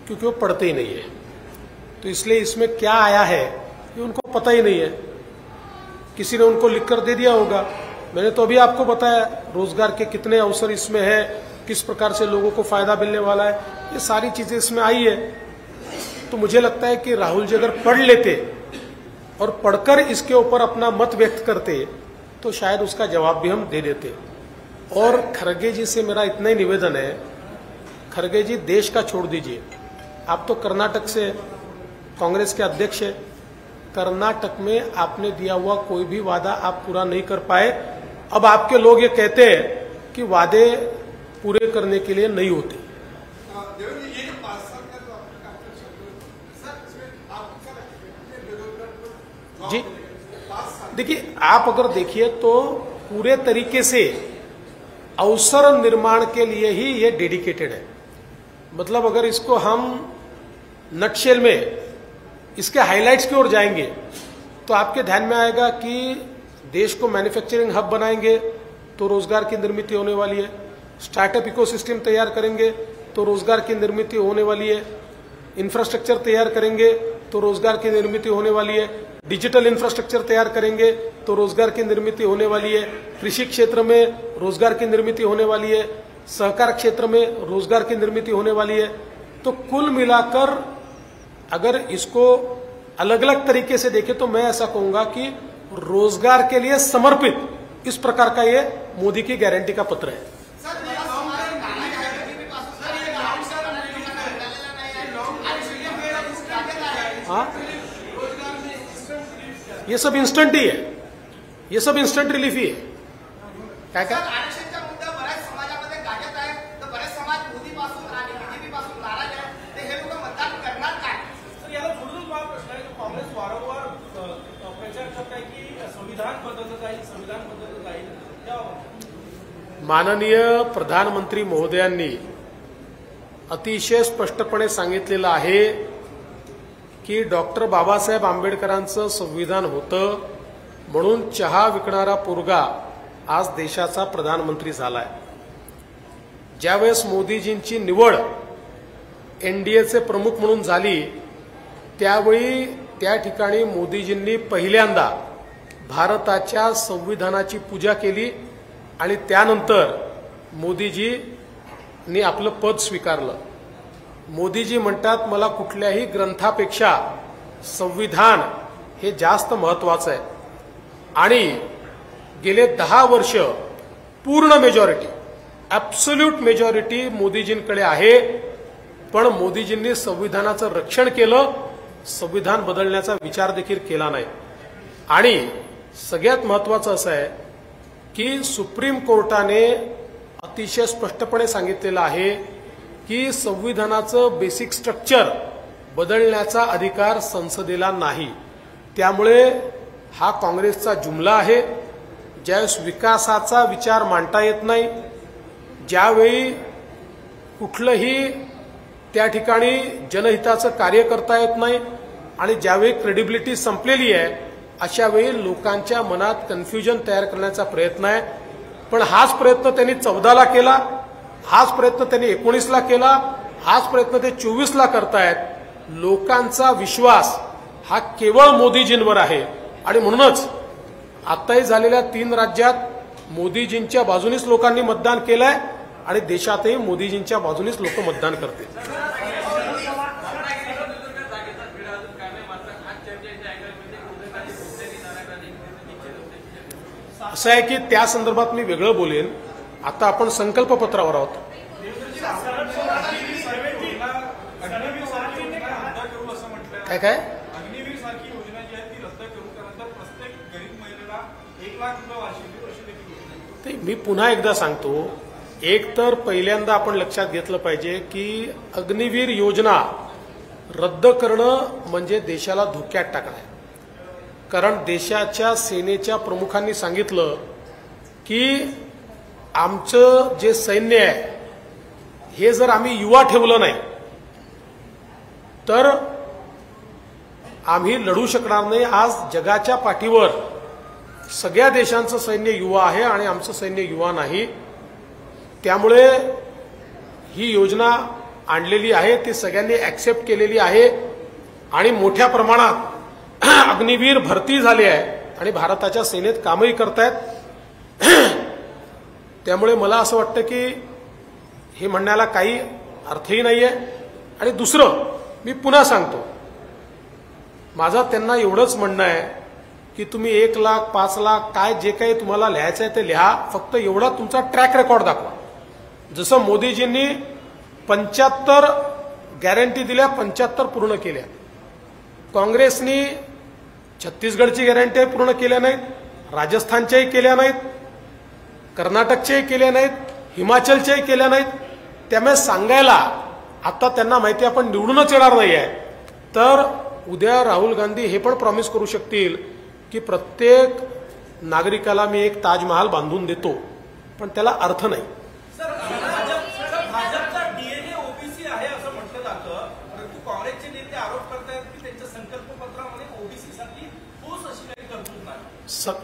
क्योंकि वो पढ़ते ही नहीं है, तो इसलिए इसमें क्या आया है ये उनको पता ही नहीं है. किसी ने उनको लिखकर दे दिया होगा. मैंने तो अभी आपको बताया रोजगार के कितने अवसर इसमें है, किस प्रकार से लोगों को फायदा मिलने वाला है, ये सारी चीजें इसमें आई है. तो मुझे लगता है कि राहुल जी अगर पढ़ लेते और पढ़कर इसके ऊपर अपना मत व्यक्त करते तो शायद उसका जवाब भी हम दे देते. और खड़गे जी से मेरा इतना ही निवेदन है खरगे जी, देश का छोड़ दीजिए, आप तो कर्नाटक से कांग्रेस के अध्यक्ष है। कर्नाटक में आपने दिया हुआ कोई भी वादा आप पूरा नहीं कर पाए। अब आपके लोग ये कहते हैं कि वादे पूरे करने के लिए नहीं होते। जी देखिए, आप अगर देखिए तो पूरे तरीके से अवसर निर्माण के लिए ही ये डेडिकेटेड है। मतलब अगर इसको हम नटशेल में इसके हाइलाइट्स की ओर जाएंगे तो आपके ध्यान में आएगा कि देश को मैन्युफैक्चरिंग हब बनाएंगे तो रोजगार की निर्मित होने वाली है, स्टार्टअप इकोसिस्टम तैयार करेंगे तो रोजगार की निर्मित होने वाली है, इंफ्रास्ट्रक्चर तैयार करेंगे तो रोजगार की निर्मित होने वाली है, डिजिटल इंफ्रास्ट्रक्चर तैयार करेंगे तो रोजगार की निर्मित होने वाली है, कृषि क्षेत्र में रोजगार की निर्मित होने वाली है, सहकार क्षेत्र में रोजगार की निर्मित होने वाली है। तो कुल मिलाकर अगर इसको अलग अलग तरीके से देखें तो मैं ऐसा कहूंगा कि रोजगार के लिए समर्पित इस प्रकार का ये मोदी की गारंटी का पत्र है। हाँ, ये सब इंस्टंट ही है, ये सब इंस्टंट रिलीफ ही है। काय काय आरक्षणचा मुद्दा बऱ्याच समाजामध्ये गाजत आहे, तर बरेच समाज मोदीपासून आणि बीजेपीपासून नाराज आहे, ते हे लोक मतदान करणार काय? तर याला जोडून मला प्रश्न आहे की काँग्रेस वारंवार प्रचार करत आहे की संविधान बदललं जाईल, संविधान बदललं जाईल। माननीय प्रधानमंत्री महोदयांनी अतिशय स्पष्टपणे सांगितलेलं आहे की डॉक्टर बाबासाहेब आंबेडकरांचं संविधान होतं म्हणून चहा विकणारा पोरगा आज देशाचा प्रधानमंत्री झालाय। ज्यावेळेस मोदीजींची निवड एनडीएचे प्रमुख म्हणून झाली त्यावेळी त्या ठिकाणी मोदीजींनी पहिल्यांदा भारताच्या संविधानाची पूजा केली आणि त्यानंतर मोदीजींनी आपलं पद स्वीकारलं। मोदीजी म्हणतात मला कुठल्याही ग्रंथापेक्षा संविधान हे जास्त महत्वाचं आहे आणि गेले 10 वर्ष पूर्ण मेजॉरिटी, ॲब्सोल्यूट मेजॉरिटी मोदीजींकडे आहे। पण मोदीजींनी संविधानाचं रक्षण केलं, संविधान बदलण्याचा विचार देखील केला नाही। आणि सगळ्यात महत्वाचं असं आहे की सुप्रीम कोर्टाने अतिशय स्पष्टपणे सांगितलेलं आहे की संविधानाचं बेसिक स्ट्रक्चर बदलण्याचा अधिकार संसदेला नाही। त्यामुळे हा काँग्रेसचा जुमला आहे। ज्यावेळेस विकासाचा विचार मांडता येत नाही, ज्यावेळी कुठलंही त्या ठिकाणी जनहिताचं कार्य करता येत नाही आणि ज्यावेळी क्रेडिबिलिटी संपलेली आहे अशा वेळी लोकांच्या मनात कन्फ्युजन तयार करण्याचा प्रयत्न आहे। पण हाच प्रयत्न त्यांनी 14ला केला, हाच प्रयत्न त्यांनी 19ला केला, हाच प्रयत्न ते 24ला करतायत। लोकांचा विश्वास हा केवळ मोदीजींवर आहे आणि म्हणूनच आताही झालेल्या 3 राज्यात मोदीजींच्या बाजूनेच लोकांनी मतदान केलंय आणि देशातही मोदीजींच्या बाजूनेच लोक मतदान करतील। असं आहे की त्या संदर्भात मी वेगळं बोलेन। आता आपण संकल्पपत्रावर आहोत। काय काय अग्निवीर सारखी योजना जी आहे ती रद्द करू, त्यानंतर प्रत्येक गरीब महिलेला 1 लाख रुपये वार्षिक अशी देखील ते मी पुन्हा एकदा सांगतो। एक तर पहिल्यांदा आपण लक्षात घेतलं पाहिजे की अग्निवीर योजना रद्द करणं म्हणजे देशाला धोक्यात टाकणं आहे। कारण देशाच्या सेनेच्या प्रमुखांनी सांगितलं की आमचं जे सैन्य आहे हे जर आम्ही युवा ठेवलं नाही तर आम्ही लढू शकणार नाही। आज जगाच्या पाठीवर सगळ्या देशांचं सैन्य युवा आहे आणि आमचं सैन्य युवा नाही। त्यामुळे ही योजना आणलेली आहे, ती सगळ्यांनी ऍक्सेप्ट केलेली आहे आणि मोठ्या प्रमाणात अग्निवीर भरती झाली आहे आणि भारताच्या सेनेत कामही करतायत। त्यामुळे मला असं वाटतं की हे म्हणण्याला काही अर्थही नाहीये। आणि दुसरं मी पुन्हा सांगतो, माझं त्यांना एवढंच म्हणणं आहे की तुम्ही 1 लाख 5 लाख काय जे काही तुम्हाला लिहायचं आहे ते लिहा, फक्त एवढा तुमचा ट्रॅक रेकॉर्ड दाखवा। जसं मोदीजींनी 75 गॅरंटी दिल्या, 75 पूर्ण केल्या. काँग्रेसनी छत्तीसगडची गॅरंटी पूर्ण केल्या नाहीत, राजस्थानच्याही केल्या नाहीत, कर्नाटकच्याही केल्या नाहीत, हिमाचलच्याही केल्या नाहीत. त्यामुळे सांगायला आता त्यांना माहिती आपण निवडूनच येणार नाही आहे, तर उद्या राहुल गांधी हे पण प्रॉमिस करू शकतील की प्रत्येक नागरिकाला मी एक ताजमहाल बांधून देतो, पण त्याला अर्थ नाही. भाजपचा डीएनए ओबीसी आहे असं म्हटलं जातं, परंतु काँग्रेसचे नेते आरोप करतायत की त्यांच्या संकल्पपत्रामध्ये ओबीसी साठी ठोस अशी काही तरतूद नाही.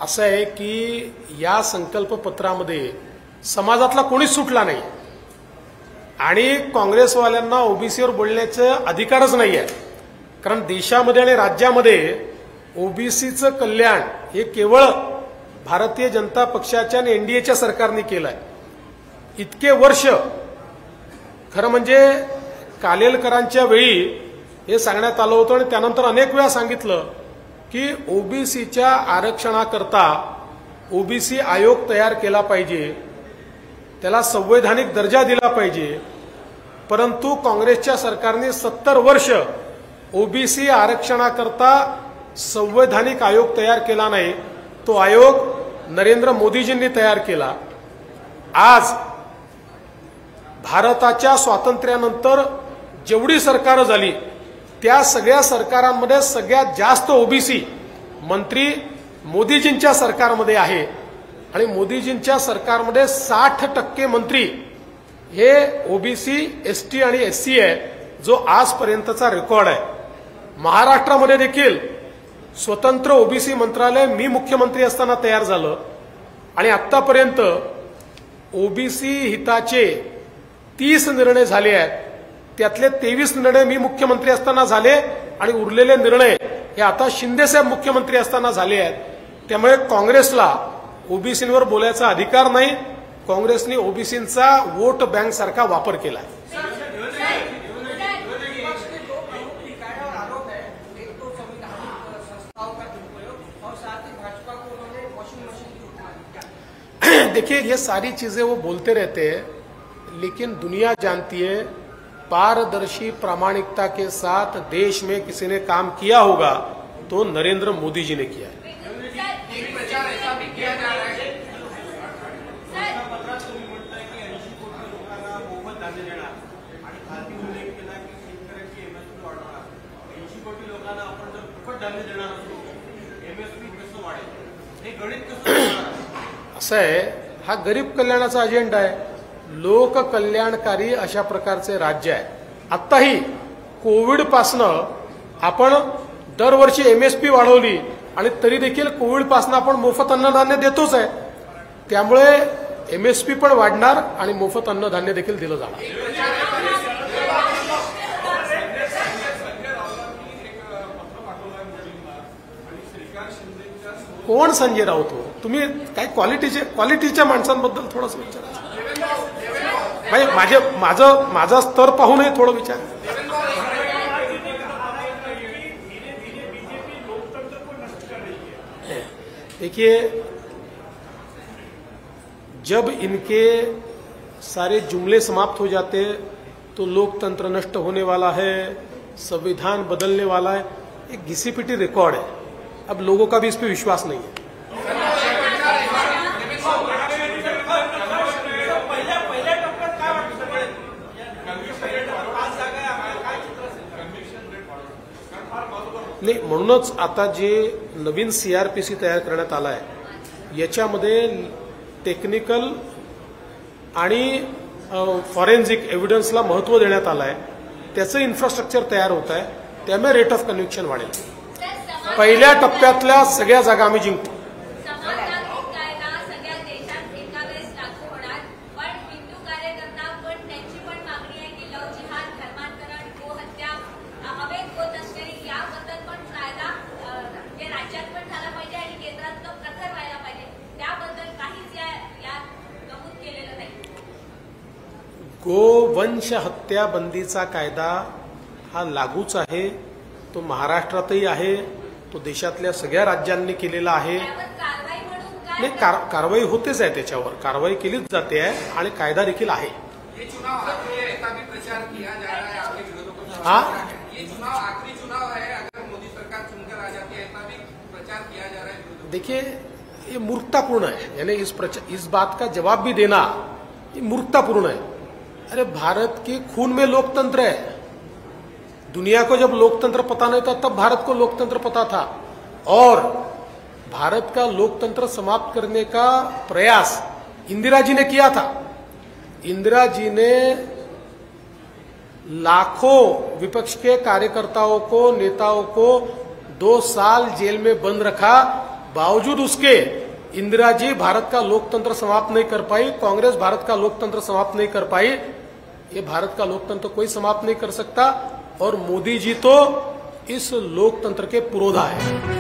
असं आहे की या संकल्पपत्रामध्ये समाजातला कोणीच सुटला नाही आणि काँग्रेसवाल्यांना ओबीसीवर बोलण्याचा अधिकारच नाही आहे. कारण देशामध्ये आणि राज्यामध्ये ओबीसीचं कल्याण हे केवळ भारतीय जनता पक्षाच्या आणि एनडीएच्या सरकारने केलं आहे. इतके वर्ष खरं म्हणजे कालेलकरांच्या वेळी हे सांगण्यात आलं होतं आणि त्यानंतर अनेक वेळा सांगितलं की ओबीसीच्या आरक्षणाकरता ओबीसी आयोग तयार केला पाहिजे, त्याला संवैधानिक दर्जा दिला पाहिजे. परंतु काँग्रेसच्या सरकारने 70 वर्ष ओबीसी आरक्षणाकरता संवैधानिक आयोग तयार केला नाही. तो आयोग नरेंद्र मोदीजींनी तयार केला. आज भारताच्या स्वातंत्र्यानंतर जेवढी सरकारं झाली त्या सगळ्या सरकारांमध्ये सगळ्यात जास्त ओबीसी मंत्री मोदीजींच्या सरकारमध्ये आहे आणि मोदीजींच्या सरकारमध्ये 60% मंत्री हे ओबीसी, एसटी आणि एससी आहे, जो आजपर्यंतचा रेकॉर्ड आहे. महाराष्ट्रामध्ये देखील स्वतंत्र ओबीसी मंत्रालय मी मुख्यमंत्री असताना तयार झालं आणि आतापर्यंत ओबीसी हिताचे 30 निर्णय झाले आहेत. त्यातले 23 निर्णय मी मुख्यमंत्री असताना झाले आणि उरलेले निर्णय हे आता शिंदेसाहेब मुख्यमंत्री असताना झाले आहेत. त्यामुळे काँग्रेसला ओबीसींवर बोलायचा अधिकार नाही. काँग्रेसने ओबीसींचा वोट बँक सारखा वापर केला. देखिए, ये सारी चीजें वो बोलते रहते हैं, लेकिन दुनिया जानती है पारदर्शी प्रामाणिकता के साथ देश में किसी ने काम किया होगा तो नरेंद्र मोदी जी ने किया है. असं आहे, हा गरीब कल्याणाचा अजेंडा आहे. लोक कल्याणकारी अशा प्रकारचे राज्य आहे. आत्ताही कोविडपासनं आपण दरवर्षी एमएसपी वाढवली आणि तरी देखील कोविडपासनं आपण मोफत अन्नधान्य देतोच आहे. त्यामुळे एमएसपी पण वाढणार आणि मोफत अन्नधान्य देखील दिलं जाणार. कोण संजय राऊत हो? तुम्ही काय क्वालिटीच्या माणसांबद्दल थोडंसं विचारा. माझा स्तर पाहूनही थोडं विचार. देखिए, जब इनके सारे जुमले समाप्त हो जाते तो लोकतंत्र नष्ट होने वाला है, संविधान बदलने वाला है. एक घिसी-पिटी रिकॉर्ड है. अब लोगों का भी इस पर विश्वास नहीं है. नाही, म्हणूनच आता जे नवीन सीआरपीसी तयार करण्यात आला आहे याच्यामध्ये टेक्निकल आणि फॉरेन्सिक एव्हिडन्सला महत्त्व देण्यात आलं आहे. त्याचं इन्फ्रास्ट्रक्चर तयार होत आहे. त्यामुळे रेट ऑफ कन्व्हिक्शन वाढेल. पहिल्या टप्प्यातल्या सगळ्या जागा आम्ही जिंकतो. गोवंश हत्या बंदीचा कायदा हा लागूच आहे. तो महाराष्ट्रातही आहे, तो देशातल्या सगळ्या राज्यांनी केलेला आहे. नाही, कारवाई होतेच आहे, त्याच्यावर कारवाई केलीच जाते आहे आणि कायदा देखील आहे. ये चुनाव आखिरी है, ऐसा भी प्रचार किया जा रहा है आपके विरोधकों को। हाँ? ये चुनाव आखिरी चुनाव है, अगर मोदी सरकार चुनकर आ जाती है, ऐसा भी प्रचार किया जा रहा है विरोधकों को। देखिए, ये मूर्खतापूर्ण है। यानी इस बात का जवाब भी देना ये मूर्खतापूर्ण है। अरे भारत के खून में लोकतंत्र है। दुनिया को जब लोकतंत्र पता नहीं था तब भारत को लोकतंत्र पता था, और भारत का लोकतंत्र समाप्त करने का प्रयास इंदिरा जी ने किया था। इंदिरा जी ने लाखों विपक्ष के कार्यकर्ताओं को, नेताओं को 2 साल जेल में बंद रखा। बावजूद उसके इंदिरा जी भारत का लोकतंत्र समाप्त नहीं कर पाई, कांग्रेस भारत का लोकतंत्र समाप्त नहीं कर पाई। ये भारत का लोकतंत्र कोई समाप्त नहीं कर सकता, और मोदी जी तो इस लोकतंत्र के पुरोधा है।